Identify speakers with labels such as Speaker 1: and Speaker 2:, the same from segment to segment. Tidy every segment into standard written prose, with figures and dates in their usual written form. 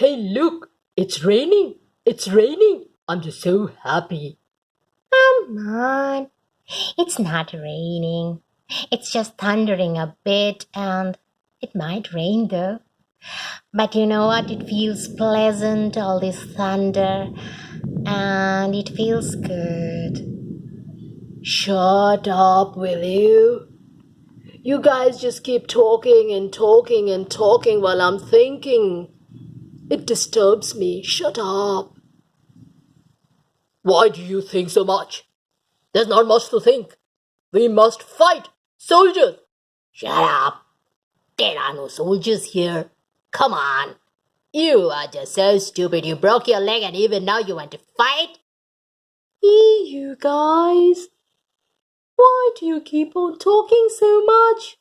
Speaker 1: Hey, look, it's raining. It's raining. I'm just so happy.
Speaker 2: Come on. It's not raining. It's just thundering a bit and it might rain though. But you know what? It feels pleasant, all this thunder, and it feels good.
Speaker 1: Shut up, will you? You guys just keep talking and talking and talking while I'm thinking. It disturbs me. Shut up. Why do you think so much? There's not much to think. We must fight. Soldiers!
Speaker 2: Shut up. There are no soldiers here. Come on. You are just so stupid. You broke your leg and even now you want to fight?
Speaker 1: You guys. Why do you keep on talking so much?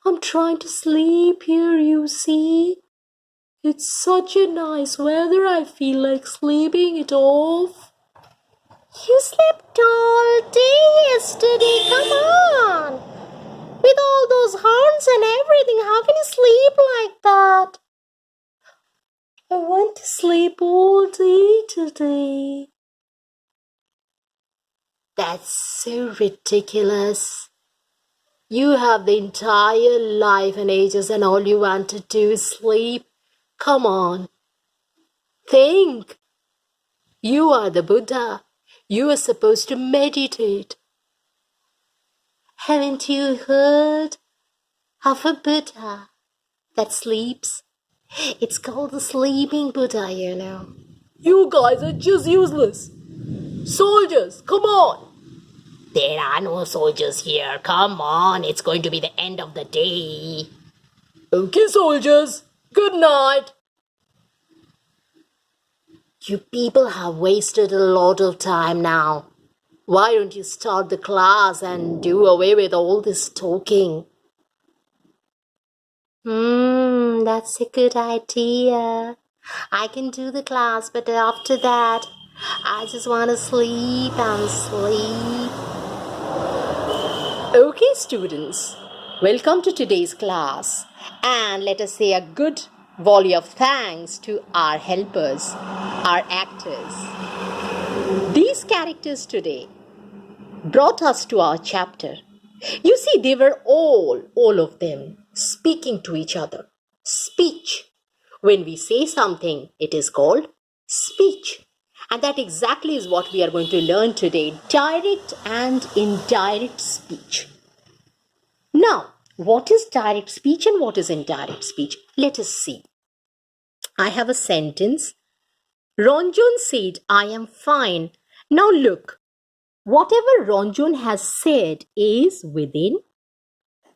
Speaker 1: I'm trying to sleep here, you see. It's such a nice weather, I feel like sleeping it off.
Speaker 2: You slept all day yesterday. Come on. With all those horns and everything, how can you sleep like that?
Speaker 1: I want to sleep all day today.
Speaker 2: That's so ridiculous. You have the entire life and ages and all you want to do is sleep. Come on. Think. You are the Buddha. You are supposed to meditate. Haven't you heard of a Buddha that sleeps? It's called the sleeping Buddha, you know.
Speaker 1: You guys are just useless. Soldiers, come on.
Speaker 2: There are no soldiers here. Come on, it's going to be the end of the day.
Speaker 1: Okay, soldiers. Good night.
Speaker 2: You people have wasted a lot of time now. Why don't you start the class and do away with all this talking? That's a good idea. I can do the class, but after that, I just want to sleep and sleep. Okay, students, welcome to today's class. And let us say a good volley of thanks to our helpers, our actors. These characters today brought us to our chapter. You see, they were all of them, speaking to each other. Speech. When we say something, it is called speech. And that exactly is what we are going to learn today, direct and indirect speech. Now, what is direct speech and what is indirect speech? Let us see. I have a sentence. Ranjan said, I am fine. Now look, whatever Ranjan has said is within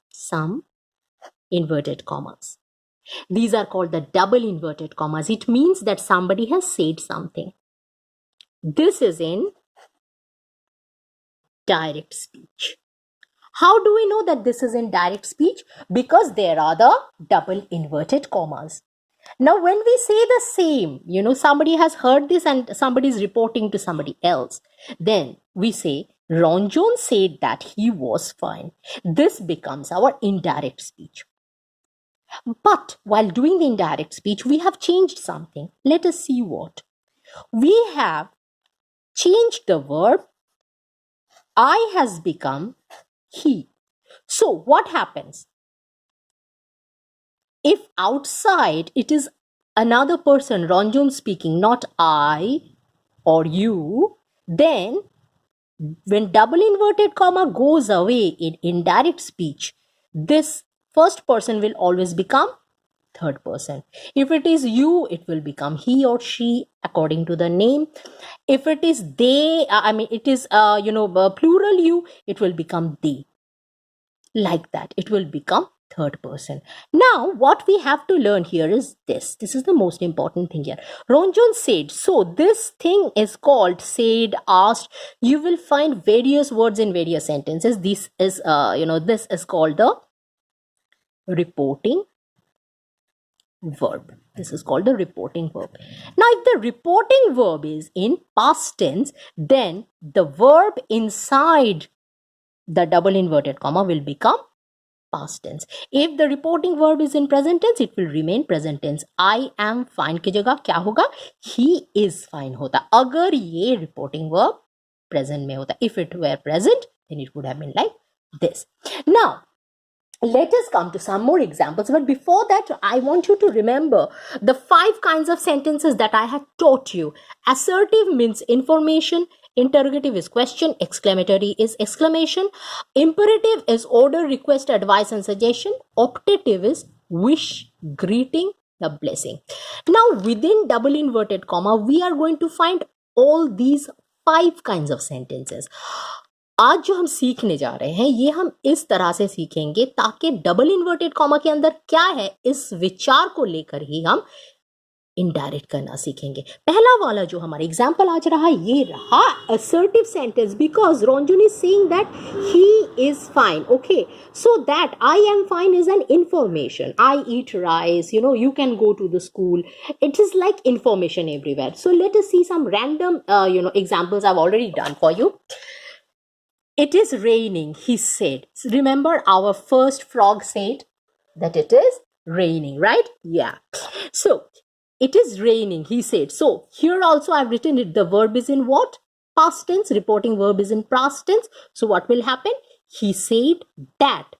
Speaker 2: some inverted commas. These are called the double inverted commas. It means that somebody has said something. This is in direct speech. How do we know that this is in direct speech? Because there are the double inverted commas. Now, when we say the same, somebody has heard this and somebody is reporting to somebody else, then we say, Ranjan said that he was fine. This becomes our indirect speech. But while doing the indirect speech, we have changed something. Let us see what. We have changed the verb. I has become he. So what happens? If outside it is another person, Ranjan speaking, not I or you, then when double inverted comma goes away in indirect speech, this first person will always become third person. If it is you, it will become he or she according to the name. If it is they, it is plural you, it will become they. Like that, it will become third person. Now, what we have to learn here is this. This is the most important thing here. Ranjan said. So this thing is called said, asked. You will find various words in various sentences. This is, this is called the reporting verb. This is called the reporting verb. Now, if the reporting verb is in past tense, then the verb inside the double inverted comma will become past tense. If the reporting verb is in present tense, it will remain present tense. I am fine की जगह क्या होगा? He is fine होता. अगर ये reporting verb present में होता. If it were present, then it would have been like this. Now, let us come to some more examples. But before that, I want you to remember the 5 kinds of sentences that I have taught you. Assertive means information. Interrogative is question. Exclamatory is exclamation. Imperative is order, request, advice, and suggestion. Operative is wish, greeting, the blessing. Now, within double inverted comma, we are going to find all these 5 kinds of sentences. आज जो हम सीखने जा रहे हैं ये हम इस तरह से सीखेंगे ताकि डबल इन्वर्टेड कॉमा के अंदर क्या है इस विचार को लेकर ही हम इनडायरेक्ट करना सीखेंगे. पहला वाला जो हमारा एग्जांपल आज रहा ये रहा assertive sentence because Ronjun is saying that he is fine. Okay, so that I am fine is an information. I eat rice, you can go to the school. It is like information everywhere. So let us see some random examples I've already done for you. It is raining, he said. Remember our first frog said that it is raining, right? Yeah. So, it is raining, he said. So, here also I've written it. The verb is in what? Past tense. Reporting verb is in past tense. So, what will happen? He said that.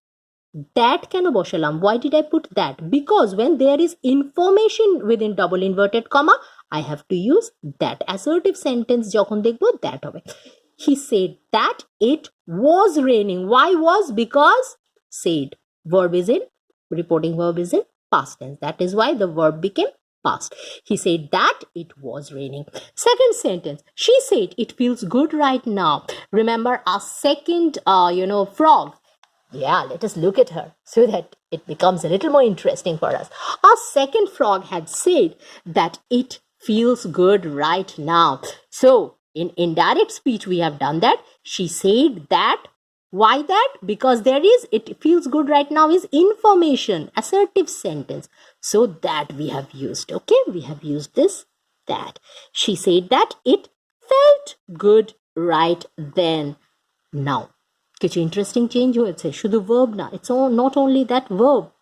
Speaker 2: That can boshalam. Why did I put that? Because when there is information within double inverted comma, I have to use that. Assertive sentence jokhon dekhbo that hobe. He said that it was raining. Why was? Because said. Verb is in, reporting verb is in past tense. That is why the verb became past. He said that it was raining. Second sentence. She said it feels good right now. Remember our second, frog. Yeah, let us look at her so that it becomes a little more interesting for us. Our second frog had said that it feels good right now. So, in indirect speech, we have done that. She said that. Why that? Because it feels good right now is information, assertive sentence. So that we have used. Okay, we have used this, that. She said that it felt good right then. Now, कुछ interesting change हुआ है. शुद्ध verb ना. It's not only that verb.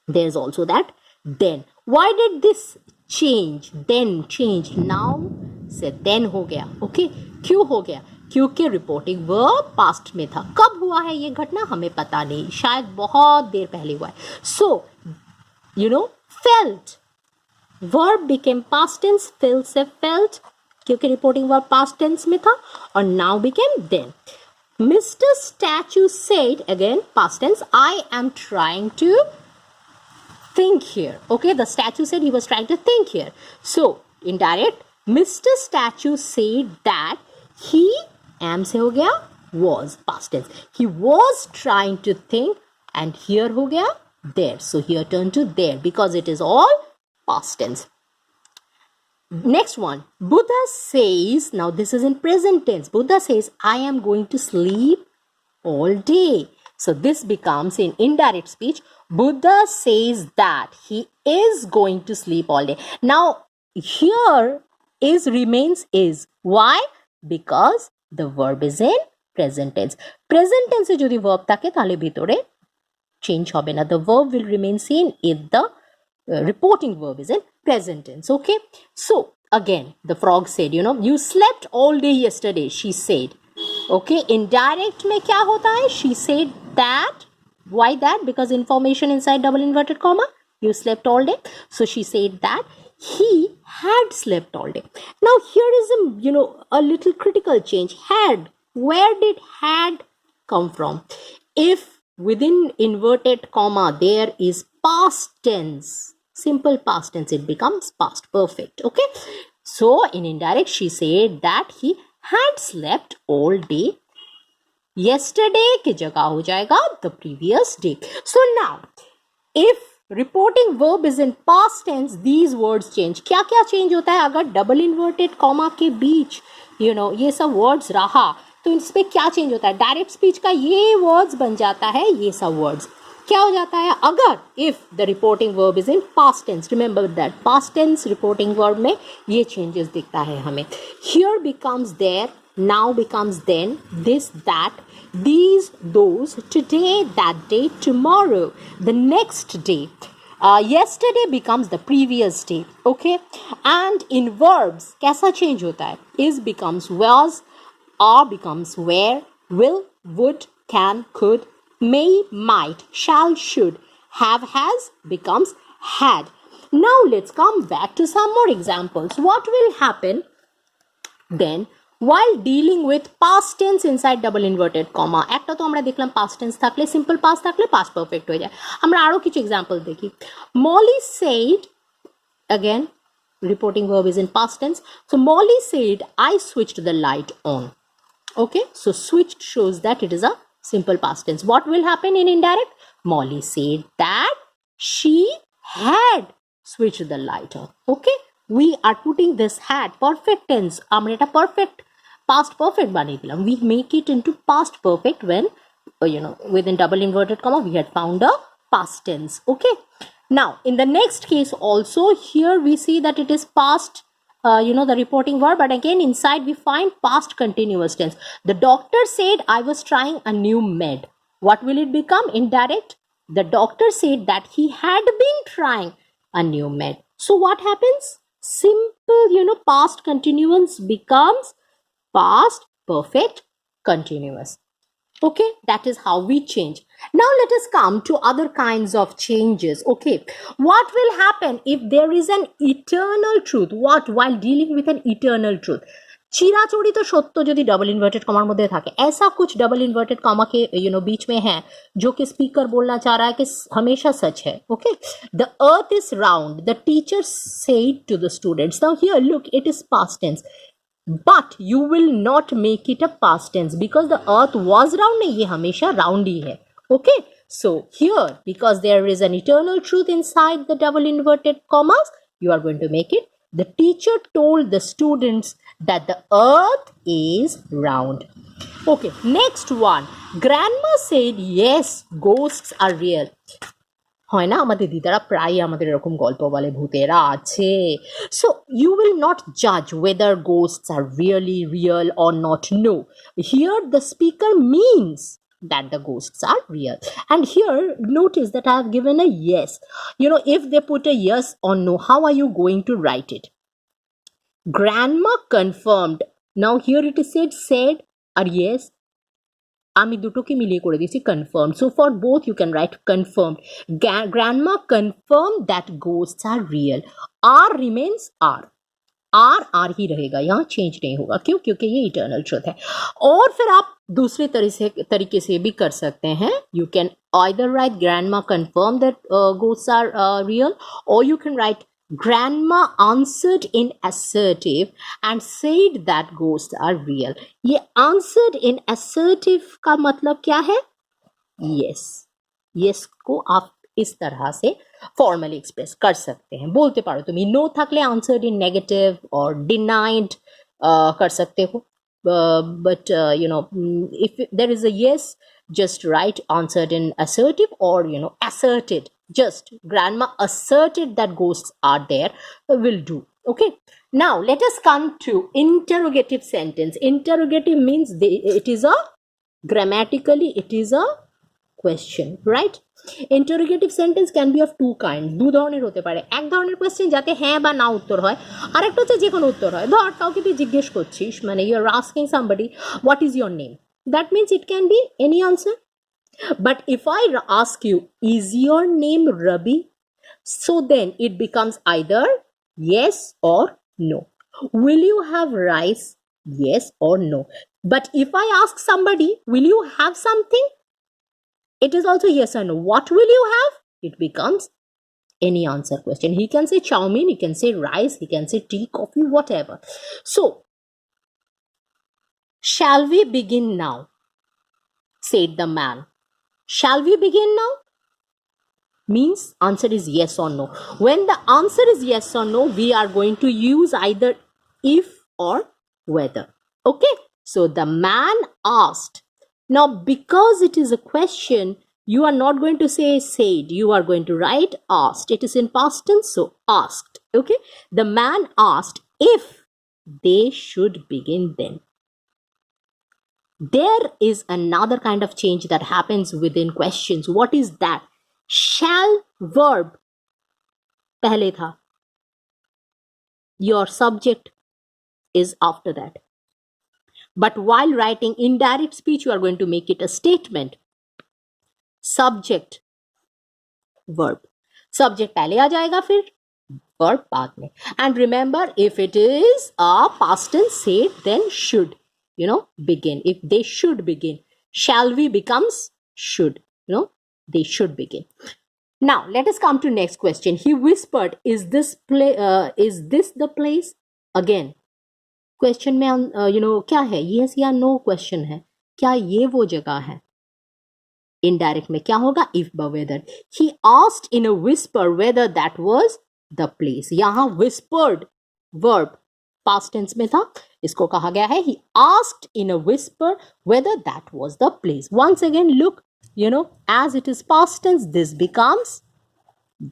Speaker 2: There's also that then. Why did this change? Then change. Now से then हो गया. Okay, क्यों हो गया? क्योंकि रिपोर्टिंग वर्ब पास्ट में था. कब हुआ है ये घटना हमें पता नहीं, शायद बहुत देर पहले हुआ है. सो felt verb became past tense. felt से felt क्योंकि रिपोर्टिंग वर्ब पास्ट टेंस में था और now became then. Mr. Statue said, again past tense, I am trying to think here. Okay, the statue said he was trying to think here. So indirect, Mr. Statue said that he am से हो गया was past tense. He was trying to think and here हो गया there. So here turn to there because it is all past tense. Next one, Buddha says, now this is in present tense. Buddha says, I am going to sleep all day. So this becomes in indirect speech. Buddha says that he is going to sleep all day. Now here is remains is. Why? Because the verb is in present tense. Present tense e jodi verb থাকে তাহলে ভিতরে change হবে না. The verb will remain same if the reporting verb is in present tense. Okay. So again, the frog said, you slept all day yesterday. She said. Okay. Indirect में क्या होता है? She said that. Why that? Because information inside double inverted comma. You slept all day. So she said that he had slept all day. Now here is a little critical change. Had. Where did had come from? If within inverted comma there is past tense, simple past tense, it becomes past perfect. Okay. So in indirect, she said that he had slept all day. Yesterday की जगह हो जाएगा the previous day. So now, if reporting verb is in past tense, these words change. क्या क्या change होता है अगर double inverted comma के बीच ये सब words रहा तो इस पे क्या change होता है? Direct speech का ये words बन जाता है ये सब words. क्या हो जाता है अगर if the reporting verb is in past tense? Remember that past tense reporting verb में ये changes दिखता है हमें. Here becomes there now becomes then, this, that, these, those, today, that day, tomorrow, the next day. Yesterday becomes the previous day. Okay, and in verbs कैसा change होता है? Is becomes was, are becomes where, will, would, can, could, may, might, shall, should, have, has becomes had. Now let's come back to some more examples. What will happen then while dealing with past tense inside double inverted comma? একটা তো আমরা দেখলাম past tense থাকলে, simple past থাকলে past perfect হয়ে যায়। আমরা আরো কিছু example দেখি। Molly said, again reporting verb is in past tense, so Molly said I switched the light on. Okay, so switched shows that it is a simple past tense. What will happen in indirect? Molly said that she had switched the light on. Okay, we are putting this had perfect tense, আমরা এটা perfect past perfect বানিয়ে দিলাম। We make it into past perfect when within double inverted comma we had found a past tense. Okay, now in the next case also, here we see that it is past the reporting verb, but again inside we find past continuous tense. The doctor said I was trying a new med. What will it become? Indirect. The doctor said that he had been trying a new med. So what happens? Simple past continuous becomes past perfect continuous. Okay, that is how we change. Now let us come to other kinds of changes. Okay, what will happen if there is an eternal truth? What while dealing with an eternal truth? चिराचरित सत्य यदि double inverted comma मध्य থাকে, ऐसा कुछ double inverted comma के बीच में है जो कि स्पीकर बोलना चाह रहा है कि हमेशा सच है. Okay, the earth is round, the teacher said to the students. Now here look, it is past tense, but you will not make it a past tense because the earth was round. नहीं, ये हमेशा round ही है. Okay, so here because there is an eternal truth inside the double inverted commas, you are going to make it, the teacher told the students that the earth is round. Okay, next one, grandma said yes, ghosts are real. হয় না, আমাদের দিদারা প্রায় আমাদের এরকম গল্প বলে ভূতেরা আছে. So you will not জাজ whether ghosts are really real or not. No, here the speaker means that the ghosts are real. And here notice that I have given a yes. If they put a yes or no, how are you going to write it? Grandma confirmed. Now here it is said or yes, আমি দুটোকে মিলিয়ে করে দিয়েছি confirmed. So for both you can write confirmed. Grandma confirmed that ghosts are real. R remains R. R ही रहेगा, यहाँ change नहीं होगा. क्यों? क्योंकि ये इटर्नल ट्रूथ है. और फिर आप दूसरे तरीके से भी कर सकते हैं. You can either write grandma confirmed that ghosts are real, or you can write grandma answered in assertive and said that ghosts are real. ये answered in assertive का मतलब क्या है? Yes. Yes को आप इस तरह से फॉर्मली एक्सप्रेस कर सकते हैं. बोलते पारो तुम नो থাকলে answered in negative or denied कर सकते हो. But if there is a yes, just write answered in assertive or asserted. Just grandma asserted that ghosts are there will do. Okay, now let us come to interrogative sentence. Interrogative means it is a grammatically it is a question, right? Interrogative sentence can be of two kinds. দু ধরনের হতে পারে. এক ধরনের question যাতে হ্যাঁ বা না উত্তর হয়, আর একটা হচ্ছে যে কোনো উত্তর হয়. ধর কাউকে তুই জিজ্ঞেস করছিস, মানে you are asking somebody what is your name, that means it can be any answer. But if I ask you, is your name Rabi? So then it becomes either yes or no. Will you have rice? Yes or no. But if I ask somebody, will you have something? It is also yes or no. What will you have? It becomes any answer question. He can say chow mein, he can say rice, he can say tea, coffee, whatever. So, shall we begin now? Said the man. Shall we begin now? Means answer is yes or no. When the answer is yes or no, we are going to use either if or whether. Okay, so the man asked. Now because it is a question, you are not going to say said, you are going to write asked. It is in past tense, so asked. Okay, the man asked if they should begin then. There is another kind of change that happens within questions. What is that? Shall verb पहले था, your subject is after that. But while writing indirect speech, you are going to make it a statement. Subject, verb. Subject पहले आ जाएगा, फिर verb बाद में. And remember, if it is a past tense, say then should, begin. If they should begin, shall we becomes should, they should begin. Now let us come to next question. He whispered, is this the place? Again, question में क्या है? Yes या no question है. क्या ये वो जगह है? Indirect में क्या होगा? If whether. He asked in a whisper whether that was the place. यहाँ whispered verb past tense में था, इसको कहा गया है he asked in a whisper whether that was the place. Once again, look, as it is past tense, this becomes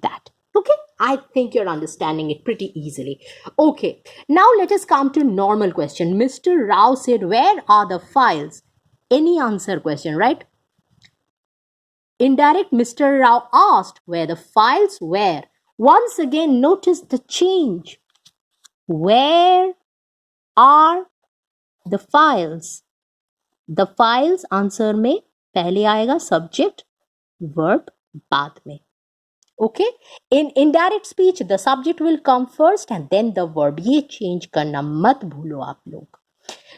Speaker 2: that. Okay, I think you're understanding it pretty easily. Okay, now let us come to normal question. Mr. Rao said, where are the files? Any answer question, right? Indirect, Mr. Rao asked where the files were. Once again, notice the change. Where are the files? The files answer में पहले आएगा subject, verb बाद में. Okay, in indirect speech the subject will come first and then the verb. ये change करना मत भूलो आप लोग.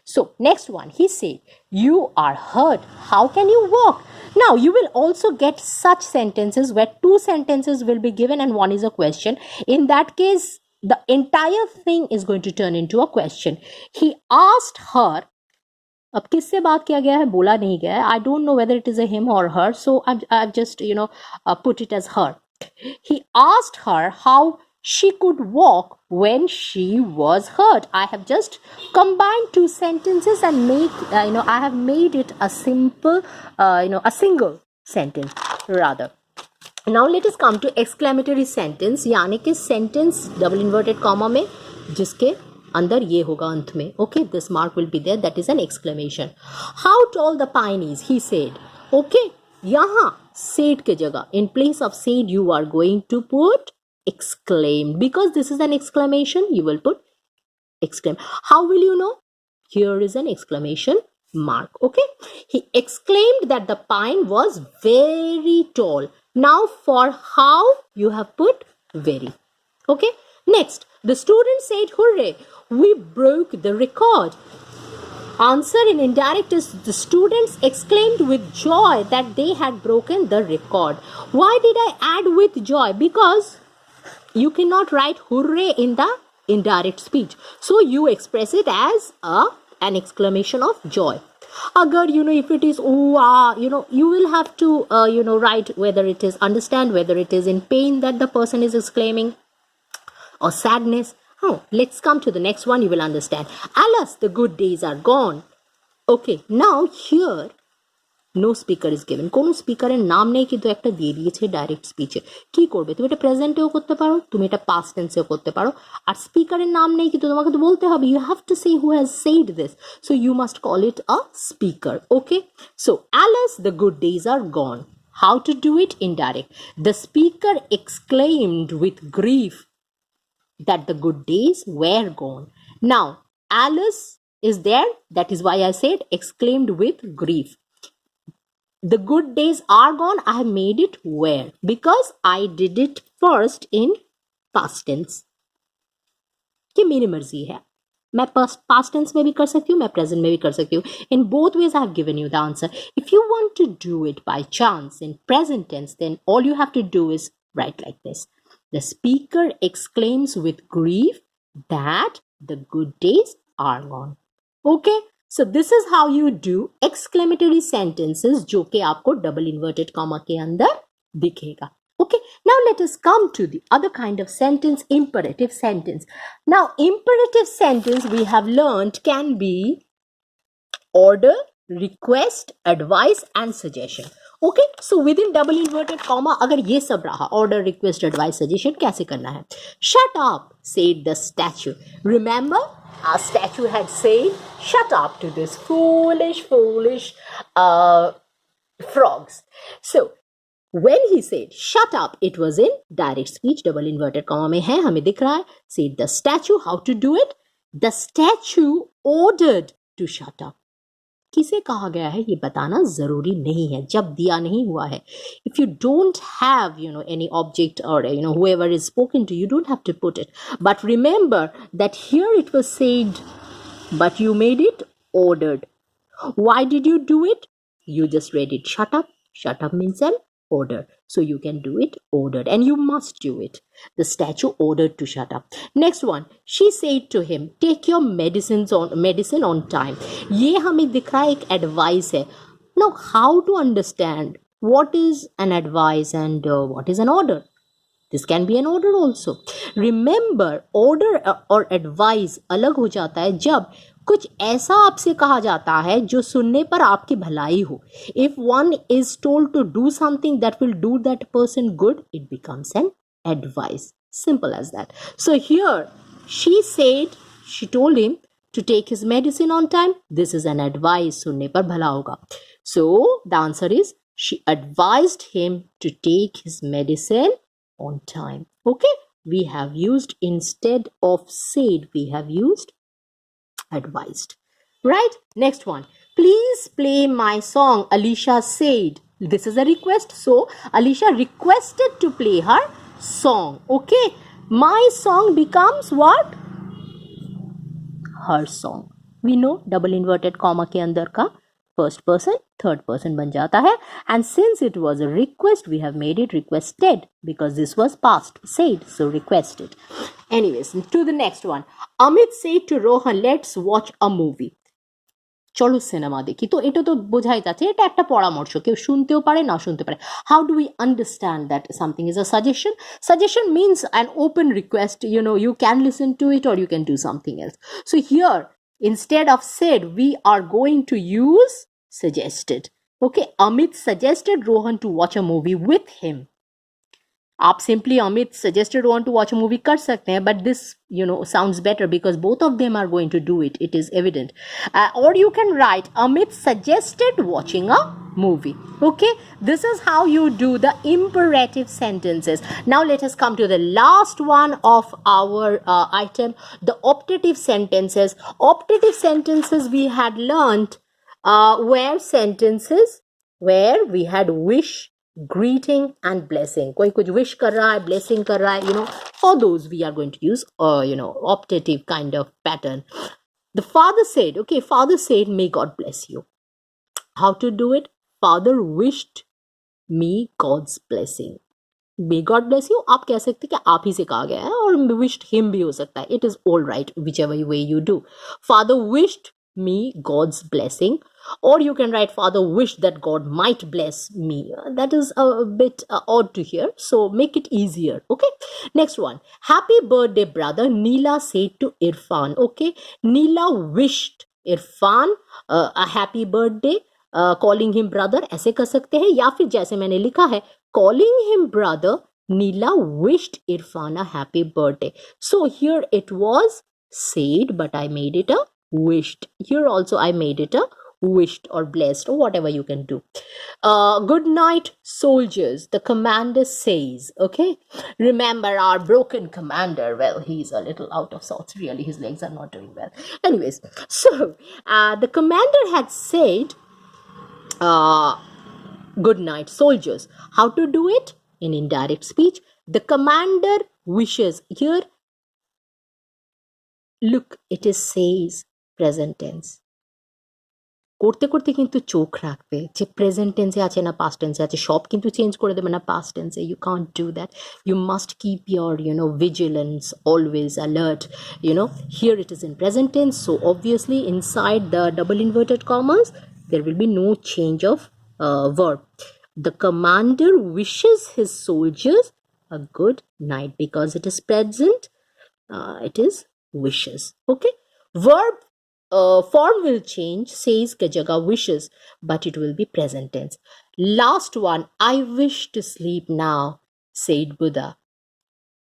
Speaker 2: So next one, he said, you are hurt, how can you walk? Now you will also get such sentences where two sentences will be given and one is a question. In that case, the entire thing is going to turn into a question. He asked her, अब किससे बात किया गया है बोला नहीं गया है. I don't know whether it is a him or her, so I've just put it as her. He asked her how she could walk when she was hurt. I have just combined two sentences and I have made it a simple, a single sentence rather. Now let us come to exclamatory sentence, यानी कि sentence double inverted comma में जिसके अंदर ये होगा अंत में. Okay, this mark will be there, that is an exclamation. How tall the pine is, he said. Okay, यहाँ said के जगह, in place of said you are going to put exclaimed. Because this is an exclamation, you will put exclaim. How will you know? Here is an exclamation mark. Okay, he exclaimed that the pine was very tall. Now for how, you have put very. Okay, next, the student said, hooray, we broke the record. Answer in indirect is the students exclaimed with joy that they had broken the record. Why did I add with joy? Because you cannot write hooray in the indirect speech, so you express it as an exclamation of joy. Agar if it is you will have to write whether it is understand, whether it is in pain that the person is exclaiming or sadness. Let's come to the next one, you will understand. Alas, the good days are gone. Okay, now here no speaker is given. কোনো স্পিকারের নাম নেই কিন্তু একটা দিয়ে দিয়েছে direct স্পিচে. কি করবে? তুমি এটা প্রেজেন্টেও করতে পারো, তুমি এটা পাস্ট টেন্সেও করতে পারো. আর স্পিকারের নাম নেই কিন্তু তোমাকে তো বলতে হবে, you have to say who has said this, so you must call it a speaker. Okay, so alas, the good days are gone. How to do it? Indirect. The speaker exclaimed with grief that the good days were gone. Now Alice is there, that is why I said exclaimed with grief. The good days are gone, I have made it were because I did it first in past tense. ये मेरी मर्जी है, मैं past tense में भी कर सकती हूँ, मैं present में भी कर सकती हूँ. In both ways I have given you the answer. If you want to do it by chance in present tense, then all you have to do is write like this. The speaker exclaims with grief that the good days are gone. Okay, so this is how you do exclamatory sentences जो कि आपको double inverted comma के अंदर दिखेगा. Okay, now let us come to the other kind of sentence, imperative sentence. Now imperative sentence we have learned can be order, request, advice and suggestion. Okay, so within double inverted comma अगर ये सब रहा order, request, advice, suggestion कैसे करना है? Shut up, said the statue. Remember, our statue had said shut up to this foolish frogs. So when he said shut up, it was in direct speech, double inverted comma में है, हमें दिख रहा है. Said the statue. How to do it? The statue ordered to shut up. किसे कहा गया है ये बताना जरूरी नहीं है जब दिया नहीं हुआ है. If you don't have any object or whoever is spoken to, you don't have to put it. But remember that here it was said, but you made it ordered. Why did you do it? You just read it. Shut up. Shut up means an order. So you can do it ordered, and you must do it. The statue ordered to shut up. Next one. She said to him, take your medicine on time. ये हमें दिख रहा है एक advice है. Now, how to understand what is an advice and what is an order? This can be an order also. Remember, order or advice अलग हो जाता है जब कुछ ऐसा आपसे कहा जाता है जो सुनने पर आपकी भलाई हो. If one is told to do something that will do that person good, it becomes an advice. Simple as that. So here she told him to take his medicine on time. This is an advice. सुनने पर भला होगा. So the answer is she advised him to take his medicine on time. Okay, we have used, instead of said, we have used advised. Right? Next one. Please play my song, Alicia said. This is a request. So Alicia requested to play her song. Okay, my song becomes what? Her song. We know double inverted comma के अंदर का first person third person बन जाता है, and since it was a request we have made it requested because this was past said, so requested. Anyways, to the next one. Amit said to Rohan, let's watch a movie. চলো cinema দেখি. তো এটা তো বোঝাই যাচ্ছে এটা একটা পরামর্শ, কেউ শুনতেও পারে না শুনতে পারে. How do we understand that something is a suggestion? Suggestion means an open request. You can listen to it or you can do something else. So here, instead of said, we are going to use suggested. Okay, Amit suggested Rohan to watch a movie with him. आप simply Amit suggested Rohan to watch a movie कर सकते हैं, but this sounds better because both of them are going to do it. It is evident. Or you can write Amit suggested watching a movie. Okay, this is how you do the imperative sentences. Now let us come to the last one of our item, the optative sentences. Optative sentences we had learned were sentences where we had wish, greeting and blessing. कोई कुछ wish कर रहा है, blessing कर रहा है, for those we are going to use optative kind of pattern. The father said, okay, father said, may God bless you. How to do it? Father wished me God's blessing. May God bless you. आप कह सकते कि आप ही से कहा गया है, और wished him भी हो सकता है. It is all right, whichever way you do. Father wished me God's blessing, or you can write father wished that God might bless me. That is a bit odd to hear, so make it easier. Okay, next one. Happy birthday brother, Neela said to Irfan. Okay, Neela wished Irfan a happy birthday. Calling him brother ऐसे कर सकते हैं, या फिर जैसे मैंने लिखा है calling him brother, Neela wished Irfan a happy birthday. So here it was said, but I made it a wished. Here also I made it a wished or blessed or whatever you can do. Good night, soldiers, the commander says. Okay, remember our broken commander. Well, he's a little out of sorts, really. His legs are not doing well. Anyways, so the commander had said, good night, soldiers. How to do it? In indirect speech, the commander wishes. Here, look, it is says present tense. করতে করতে কিন্তু চোখ রাখবে যে present টেন্সে আছে না past টেন্সে আছে, সব কিন্তু চেঞ্জ করে দেবে না পাস্ট টেন্সে. You can't do that. You must keep your vigilance always alert. Here it is in present tense, so obviously inside the double inverted commas there will be no change of verb. The commander wishes his soldiers a good night. Because it is present, it is wishes. Okay, verb form will change, says ke jagah wishes, but it will be present tense. Last one, I wish to sleep now, said Buddha.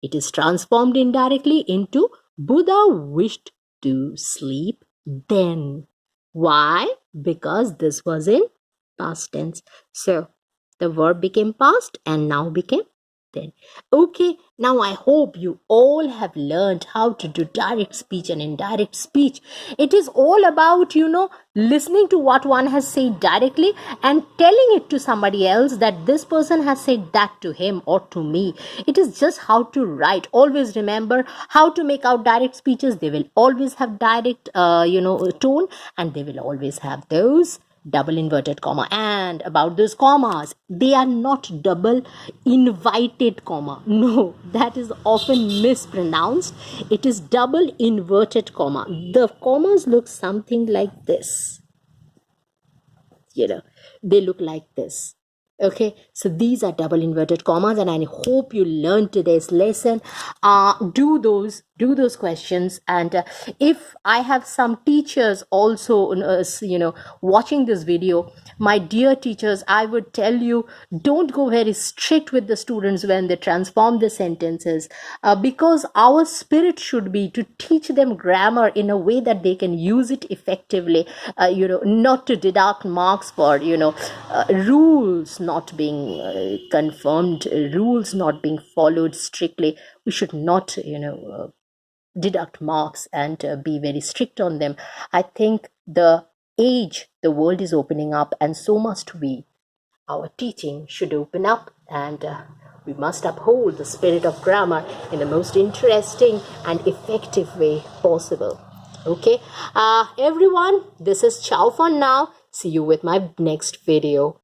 Speaker 2: It is transformed indirectly into Buddha wished to sleep then. Why? Because this was in past tense. So the verb became past and now became then. Okay, now I hope you all have learned how to do direct speech and indirect speech. It is all about, listening to what one has said directly and telling it to somebody else that this person has said that to him or to me. It is just how to write. Always remember how to make out direct speeches. They will always have direct, tone, and they will always have those double inverted comma. And about those commas, they are not double invited comma. No, that is often mispronounced. It is double inverted comma. The commas look something like this. They look like this. Okay, so these are double inverted commas, and I hope you learned today's lesson. Do those questions, and if I have some teachers also, watching this video, my dear teachers, I would tell you, don't go very strict with the students when they transform the sentences, because our spirit should be to teach them grammar in a way that they can use it effectively. Not to deduct marks for rules not being confirmed, rules not being followed strictly. We should not deduct marks and be very strict on them. I think the world is opening up, and so must we. Our teaching should open up, and we must uphold the spirit of grammar in the most interesting and effective way possible. Okay, everyone, this is ciao for now. See you with my next video.